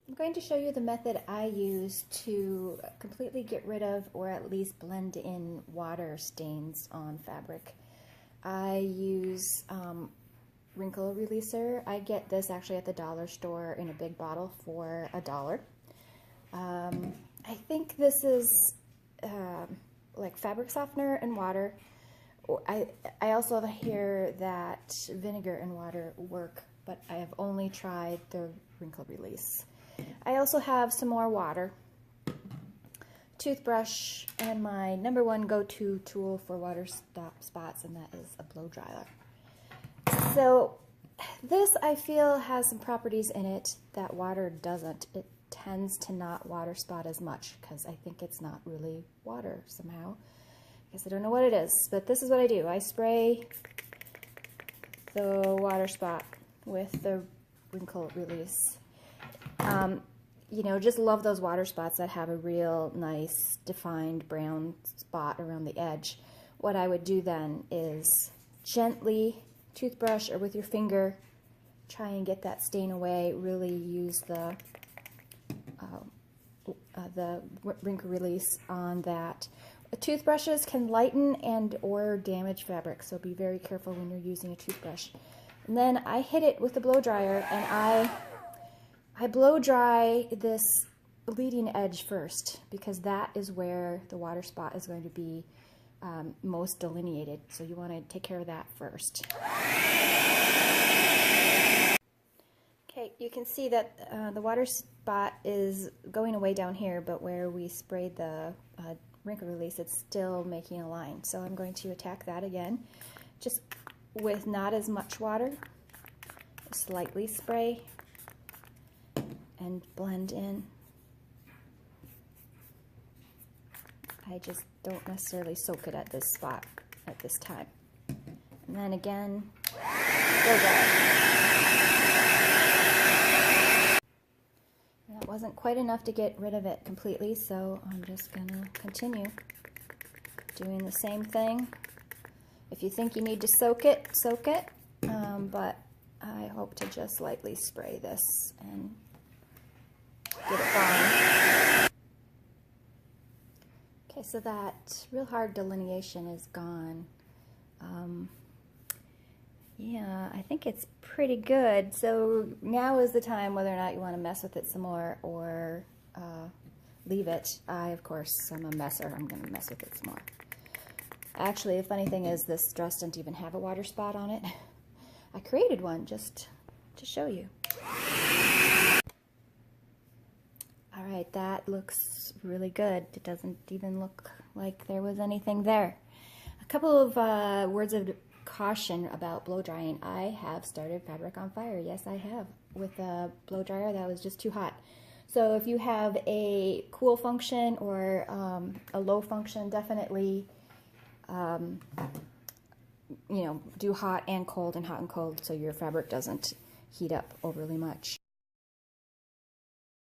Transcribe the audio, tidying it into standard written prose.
I'm going to show you the method I use to completely get rid of or at least blend in water stains on fabric. I use wrinkle releaser. I get this actually at the dollar store in a big bottle for $1. I think this is like fabric softener and water. I also hear that vinegar and water work, but I have only tried the wrinkle release. I also have some more water, toothbrush, and my #1 go-to tool for water spots, and that is a blow dryer. So this, I feel, has some properties in it that water doesn't. It tends to not water spot as much because I think it's not really water somehow. I guess I don't know what it is, but this is what I do. I spray the water spot with the wrinkle release. You know, just love those water spots that have a real nice defined brown spot around the edge. What I would do then is gently, toothbrush or with your finger, try and get that stain away. Really use the wrinkle release on that. Toothbrushes can lighten and or damage fabric, so be very careful when you're using a toothbrush. And then I hit it with the blow dryer, and I blow dry this leading edge first because that is where the water spot is going to be most delineated. So you want to take care of that first. Okay, you can see that the water spot is going away down here, but where we sprayed the wrinkle release, it's still making a line. So I'm going to attack that again, just with not as much water, slightly spray, and blend in. I just don't necessarily soak it at this spot at this time. And then again, blow dry. That wasn't quite enough to get rid of it completely, so I'm just gonna continue doing the same thing. If you think you need to soak it, soak it. But I hope to just lightly spray this and get it gone. Okay, so that real hard delineation is gone. Yeah, I think it's pretty good. So now is the time whether or not you want to mess with it some more or leave it. I, of course, I'm a messer. I'm going to mess with it some more. Actually, the funny thing is this dress doesn't even have a water spot on it. I created one just to show you. Alright, that looks really good. It doesn't even look like there was anything there. A couple of words of caution about blow drying. I have started fabric on fire. Yes, I have. With a blow dryer that was just too hot. So if you have a cool function or a low function, definitely you know, do hot and cold so your fabric doesn't heat up overly much.